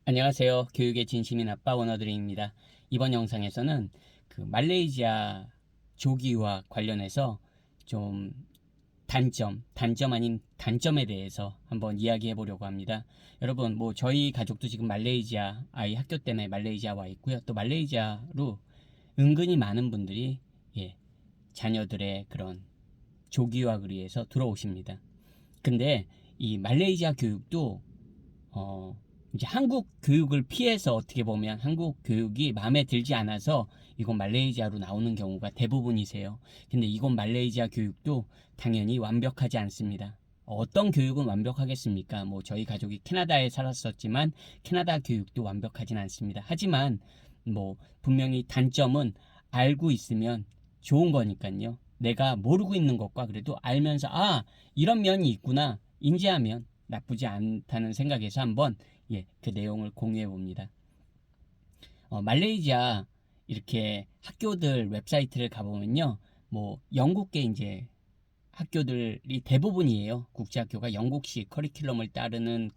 안녕하세요. 교육의 진심인 아빠 원어드림입니다. 이번 영상에서는 그 말레이시아 조기와 관련해서 좀 단점 아닌 단점에 대해서 한번 이야기해 보려고 합니다. 여러분, 뭐 저희 가족도 지금 말레이시아 아이 학교 때문에 말레이시아 와 있고요. 또 말레이시아로 은근히 많은 분들이 자녀들의 그런 조기유학을 위해서 들어오십니다. 근데 이 말레이시아 교육도 어, 이제 한국 교육을 피해서 어떻게 보면 한국 교육이 마음에 들지 않아서 이곳 말레이시아로 나오는 경우가 대부분이세요. 근데 이곳 말레이시아 교육도 당연히 완벽하지 않습니다. 어떤 교육은 완벽하겠습니까? 뭐 저희 가족이 캐나다에 살았었지만 캐나다 교육도 완벽하진 않습니다. 하지만 뭐 분명히 단점은 알고 있으면 좋은 거니까요. 내가 모르고 있는 것과 그래도 알면서 이런 면이 있구나 인지하면 나쁘지 않다는 생각에서 한번 그 내용을 공유해 봅니다. 말레이시아 이렇게 학교들 웹사이트를 가보면요, 뭐 영국계 이제 학교들이 대부분이에요. 국제학교가 영국식 커리큘럼을 따르는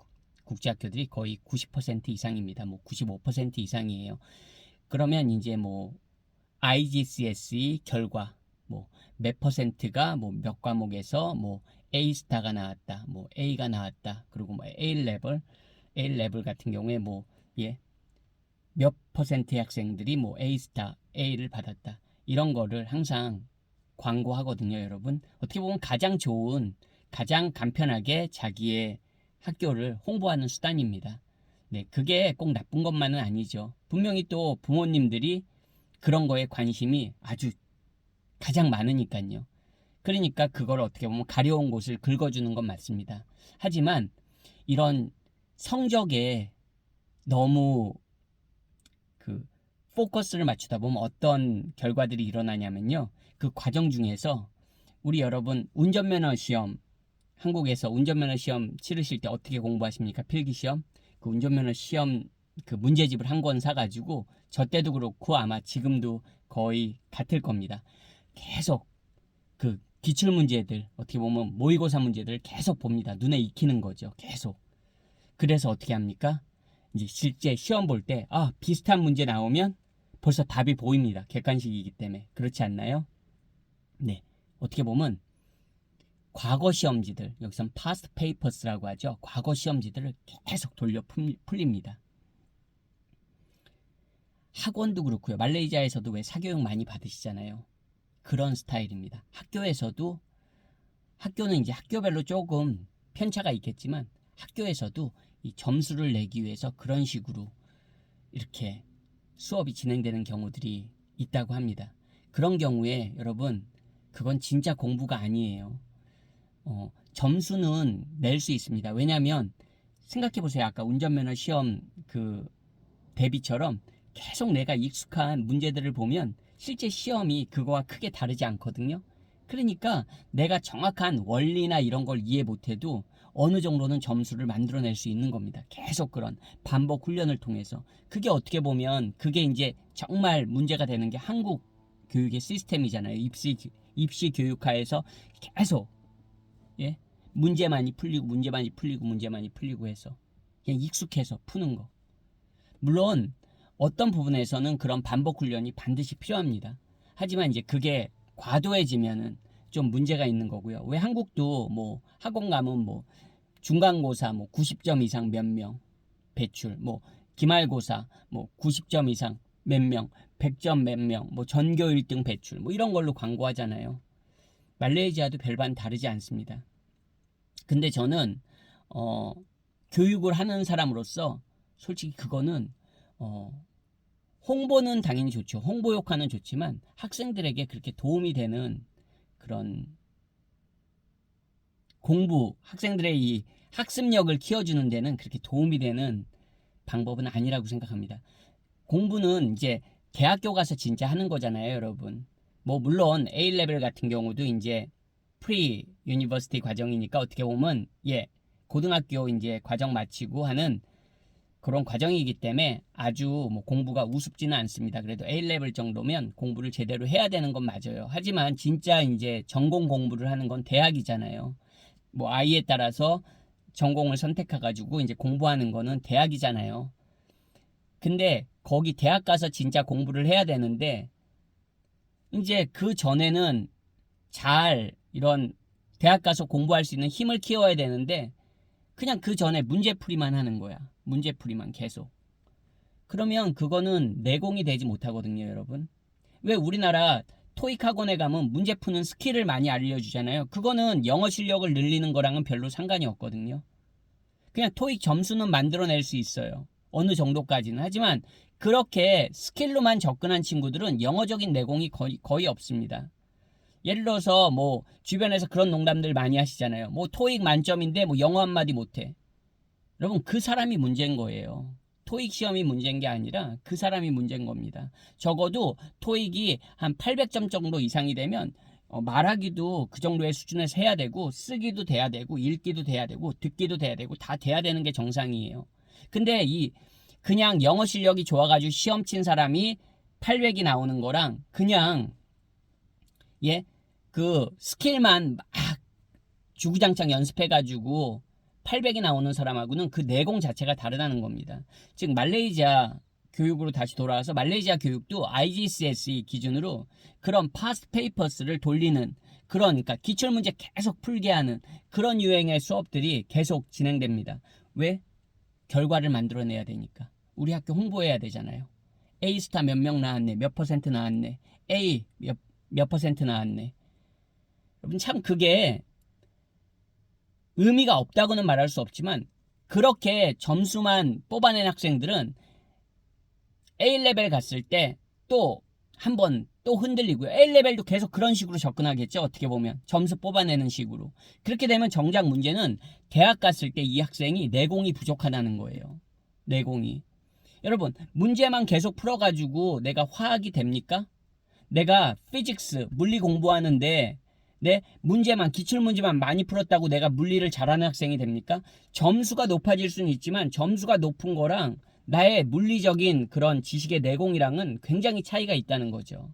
국제학교들이 거의 90% 이상입니다. 뭐 95% 이상이에요. 그러면 이제 뭐 IGCSE 결과 뭐 몇 퍼센트가 뭐 몇 과목에서 뭐 A스타가 나왔다, 뭐 A가 나왔다, 그리고 뭐 A 레벨 같은 경우에 뭐 몇 퍼센트의 학생들이 뭐 A스타, A를 받았다. 이런 거를 항상 광고하거든요, 여러분. 어떻게 보면 가장 좋은, 가장 간편하게 자기의 학교를 홍보하는 수단입니다. 네, 그게 꼭 나쁜 것만은 아니죠. 분명히 또 부모님들이 그런 거에 관심이 아주 가장 많으니까요. 그러니까 그걸 어떻게 보면 가려운 곳을 긁어주는 건 맞습니다. 하지만 이런 성적에 너무 그 포커스를 맞추다 보면 어떤 결과들이 일어나냐면요. 그 과정 중에서 우리 여러분 운전면허 시험, 한국에서 운전면허 시험 치르실 때 어떻게 공부하십니까? 필기시험. 그 운전면허 시험 그 문제집을 한 권 사가지고 저 때도 그렇고 아마 지금도 거의 같을 겁니다. 계속 그 기출 문제들 어떻게 보면 모의고사 문제들을 계속 봅니다. 눈에 익히는 거죠. 계속. 그래서 어떻게 합니까? 이제 실제 시험 볼 때 비슷한 문제 나오면 벌써 답이 보입니다. 객관식이기 때문에. 그렇지 않나요? 네. 어떻게 보면 과거 시험지들, 여기선 past papers라고 하죠. 과거 시험지들을 계속 돌려 풀립니다. 학원도 그렇고요. 말레이시아에서도 왜 사교육 많이 받으시잖아요. 그런 스타일입니다. 학교는 이제 학교별로 조금 편차가 있겠지만 학교에서도 이 점수를 내기 위해서 그런 식으로 이렇게 수업이 진행되는 경우들이 있다고 합니다. 그런 경우에 여러분 그건 진짜 공부가 아니에요. 점수는 낼 수 있습니다. 왜냐하면 생각해 보세요. 아까 운전면허 시험 그 대비처럼 계속 내가 익숙한 문제들을 보면 실제 시험이 그거와 크게 다르지 않거든요. 그러니까 내가 정확한 원리나 이런 걸 이해 못해도 어느 정도는 점수를 만들어낼 수 있는 겁니다. 계속 그런 반복 훈련을 통해서. 그게 어떻게 보면 그게 이제 정말 문제가 되는 게 한국 교육의 시스템이잖아요. 입시 교육화에서 계속 예? 문제 많이 풀리고 해서 그냥 익숙해서 푸는 거. 물론 어떤 부분에서는 그런 반복 훈련이 반드시 필요합니다. 하지만 이제 그게 과도해지면은 좀 문제가 있는 거고요. 왜 한국도 뭐 학원 가면 뭐 중간고사 뭐 90점 이상 몇 명 배출, 뭐 기말고사 뭐 90점 이상 몇 명, 100점 몇 명, 뭐 전교 1등 배출, 뭐 이런 걸로 광고하잖아요. 말레이시아도 별반 다르지 않습니다. 근데 저는 어, 교육을 하는 사람으로서 솔직히 그거는 어, 홍보는 당연히 좋죠. 홍보 효과는 좋지만 학생들에게 그렇게 도움이 되는 그런 학생들의 이 학습력을 키워주는 데는 그렇게 도움이 되는 방법은 아니라고 생각합니다. 공부는 이제 대학교 가서 진짜 하는 거잖아요, 여러분. 뭐 물론 A레벨 같은 경우도 이제 프리 유니버시티 과정이니까 어떻게 보면 고등학교 이제 과정 마치고 하는 그런 과정이기 때문에 아주 뭐 공부가 우습지는 않습니다. 그래도 A레벨 정도면 공부를 제대로 해야 되는 건 맞아요. 하지만 진짜 이제 전공 공부를 하는 건 대학이잖아요. 뭐 아이에 따라서 전공을 선택해가지고 이제 공부하는 거는 대학이잖아요. 근데 거기 대학 가서 진짜 공부를 해야 되는데 이제 그 전에는 잘 이런 대학 가서 공부할 수 있는 힘을 키워야 되는데 그냥 그 전에 문제풀이만 하는 거야. 문제풀이만 계속. 그러면 그거는 내공이 되지 못하거든요, 여러분. 왜 우리나라 토익 학원에 가면 문제 푸는 스킬을 많이 알려주잖아요. 그거는 영어 실력을 늘리는 거랑은 별로 상관이 없거든요. 그냥 토익 점수는 만들어낼 수 있어요. 어느 정도까지는. 하지만 그렇게 스킬로만 접근한 친구들은 영어적인 내공이 거의 없습니다. 예를 들어서 뭐 주변에서 그런 농담들 많이 하시잖아요. 뭐 토익 만점인데 뭐 영어 한마디 못해. 여러분 그 사람이 문제인 거예요. 토익 시험이 문제인 게 아니라 그 사람이 문제인 겁니다. 적어도 토익이 한 800점 정도 이상이 되면 말하기도 그 정도의 수준에서 해야 되고 쓰기도 돼야 되고 읽기도 돼야 되고 듣기도 돼야 되고 다 돼야 되는 게 정상이에요. 근데 그냥 영어 실력이 좋아가지고 시험 친 사람이 800이 나오는 거랑 그냥 그 스킬만 막 주구장창 연습해가지고 800이 나오는 사람하고는 그 내공 자체가 다르다는 겁니다. 즉 말레이시아 교육으로 다시 돌아와서 말레이시아 교육도 IGCSE 기준으로 그런 past papers를 돌리는 그러니까 기출문제 계속 풀게 하는 그런 유행의 수업들이 계속 진행됩니다. 왜? 결과를 만들어내야 되니까. 우리 학교 홍보해야 되잖아요. A스타 몇 명 나왔네, 몇 퍼센트 나왔네, A 몇 퍼센트 나왔네. 여러분 참 그게 의미가 없다고는 말할 수 없지만 그렇게 점수만 뽑아낸 학생들은 A레벨 갔을 때 또 한 번 또 흔들리고요. A레벨도 계속 그런 식으로 접근하겠죠. 어떻게 보면 점수 뽑아내는 식으로. 그렇게 되면 정작 문제는 대학 갔을 때 이 학생이 내공이 부족하다는 거예요. 내공이. 여러분 문제만 계속 풀어가지고 내가 화학이 됩니까? 내가 피직스 물리 공부하는데 문제만 기출문제만 많이 풀었다고 내가 물리를 잘하는 학생이 됩니까? 점수가 높아질 수는 있지만 점수가 높은 거랑 나의 물리적인 그런 지식의 내공이랑은 굉장히 차이가 있다는 거죠.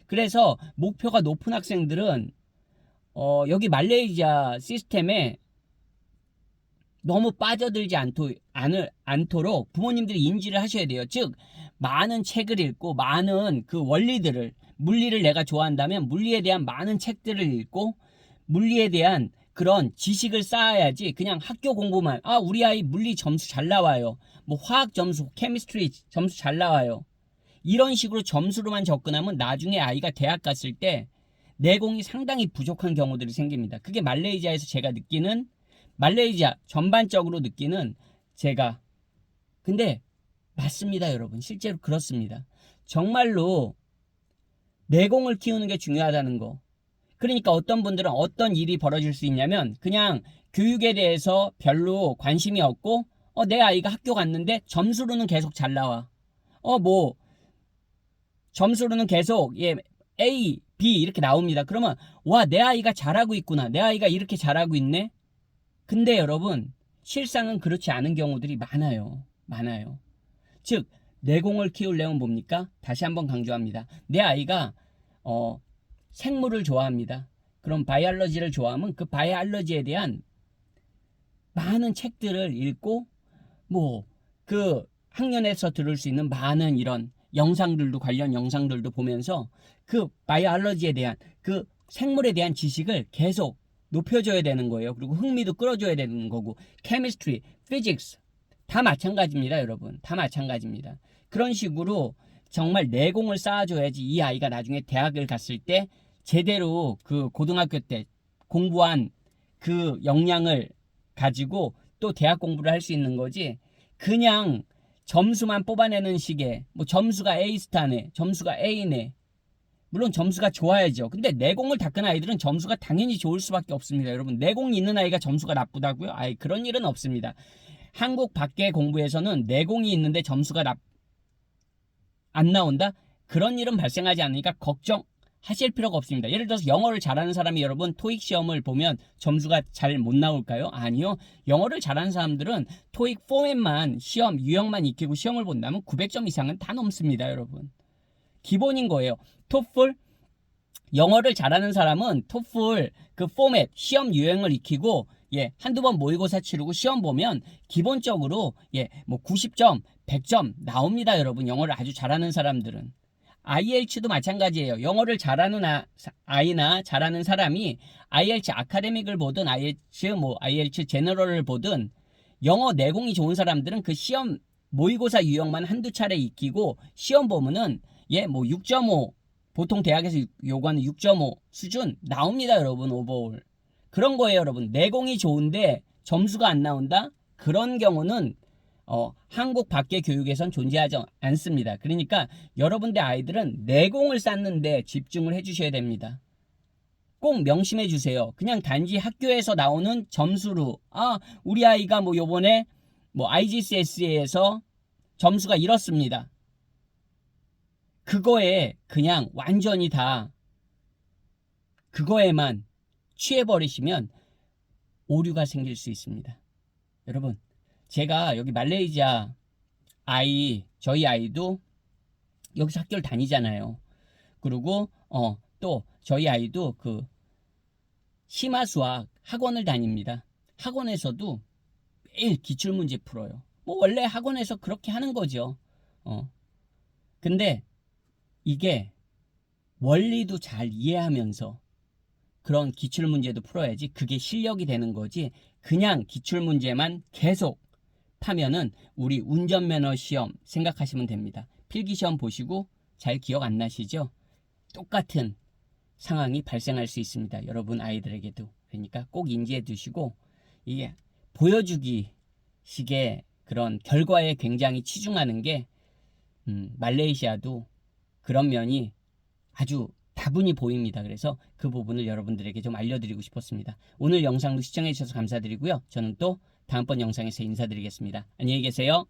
그래서 목표가 높은 학생들은 여기 말레이시아 시스템에 너무 빠져들지 않도록 부모님들이 인지를 하셔야 돼요. 즉 많은 책을 읽고 많은 그 원리들을 물리를 내가 좋아한다면 물리에 대한 많은 책들을 읽고 물리에 대한 그런 지식을 쌓아야지 그냥 학교 공부만 우리 아이 물리 점수 잘 나와요. 뭐 화학 점수, 케미스트리 점수 잘 나와요. 이런 식으로 점수로만 접근하면 나중에 아이가 대학 갔을 때 내공이 상당히 부족한 경우들이 생깁니다. 그게 말레이시아에서 제가 느끼는 말레이시아 전반적으로 느끼는 제가 근데 맞습니다 여러분. 실제로 그렇습니다. 정말로 내공을 키우는 게 중요하다는 거. 그러니까 어떤 분들은 어떤 일이 벌어질 수 있냐면 그냥 교육에 대해서 별로 관심이 없고 내 아이가 학교 갔는데 점수로는 계속 잘 나와. 뭐 점수로는 계속 A, B 이렇게 나옵니다. 그러면 와 내 아이가 잘하고 있구나. 내 아이가 이렇게 잘하고 있네. 근데 여러분 실상은 그렇지 않은 경우들이 많아요. 많아요. 즉 내공을 키우려면 뭡니까? 다시 한번 강조합니다. 내 아이가 생물을 좋아합니다. 그럼 바이올로지를 좋아하면 그 바이올로지에 대한 많은 책들을 읽고 뭐 그 학년에서 들을 수 있는 많은 이런 영상들도 관련 영상들도 보면서 그 바이올로지에 대한 그 생물에 대한 지식을 계속 높여줘야 되는 거예요. 그리고 흥미도 끌어줘야 되는 거고 케미스트리, 피직스 다 마찬가지입니다. 여러분 다 마찬가지입니다. 그런 식으로 정말 내공을 쌓아줘야지 이 아이가 나중에 대학을 갔을 때 제대로 그 고등학교 때 공부한 그 역량을 가지고 또 대학 공부를 할 수 있는 거지 그냥 점수만 뽑아내는 식의 뭐 점수가 A스타네 점수가 A네 물론 점수가 좋아야죠. 근데 내공을 닦은 아이들은 점수가 당연히 좋을 수밖에 없습니다. 여러분 내공이 있는 아이가 점수가 나쁘다고요? 그런 일은 없습니다. 한국 밖의 공부에서는 내공이 있는데 점수가 안 나온다? 그런 일은 발생하지 않으니까 걱정하실 필요가 없습니다. 예를 들어서 영어를 잘하는 사람이 여러분 토익 시험을 보면 점수가 잘 못 나올까요? 아니요. 영어를 잘하는 사람들은 토익 포맷만 시험 유형만 익히고 시험을 본다면 900점 이상은 다 넘습니다. 여러분 기본인 거예요. 토플 영어를 잘하는 사람은 토플 그 포맷 시험 유형을 익히고 예, 한두 번 모의고사 치르고 시험 보면 기본적으로 예, 뭐 90점, 100점 나옵니다, 여러분. 영어를 아주 잘하는 사람들은. IELTS도 마찬가지예요. 영어를 잘하는 아이나 잘하는 사람이 IELTS 아카데믹을 보든 IELTS 제너럴을 보든 영어 내공이 좋은 사람들은 그 시험 모의고사 유형만 한두 차례 익히고 시험 보면은 예, 뭐 6.5 보통 대학에서 요구하는 6.5 수준 나옵니다, 여러분. 오버올. 그런 거예요, 여러분. 내공이 좋은데 점수가 안 나온다? 그런 경우는 한국 밖의 교육에선 존재하지 않습니다. 그러니까 여러분들 아이들은 내공을 쌓는데 집중을 해주셔야 됩니다. 꼭 명심해 주세요. 그냥 단지 학교에서 나오는 점수로 우리 아이가 뭐 요번에 뭐 IGCSE에서 점수가 이렇습니다. 그거에 그냥 완전히 다 그거에만 취해버리시면 오류가 생길 수 있습니다. 여러분, 제가 여기 말레이시아 저희 아이도 여기서 학교를 다니잖아요. 그리고 또 저희 아이도 그 심화수학 학원을 다닙니다. 학원에서도 매일 기출문제 풀어요. 뭐 원래 학원에서 그렇게 하는 거죠. 근데 이게 원리도 잘 이해하면서 그런 기출문제도 풀어야지 그게 실력이 되는 거지. 그냥 기출문제만 계속 파면은 우리 운전면허 시험 생각하시면 됩니다. 필기시험 보시고 잘 기억 안 나시죠? 똑같은 상황이 발생할 수 있습니다. 여러분 아이들에게도. 그러니까 꼭 인지해 두시고 이게 보여주기 식의 그런 결과에 굉장히 치중하는 게 말레이시아도 그런 면이 아주 다분히 보입니다. 그래서 그 부분을 여러분들에게 좀 알려드리고 싶었습니다. 오늘 영상도 시청해 주셔서 감사드리고요. 저는 또 다음번 영상에서 인사드리겠습니다. 안녕히 계세요.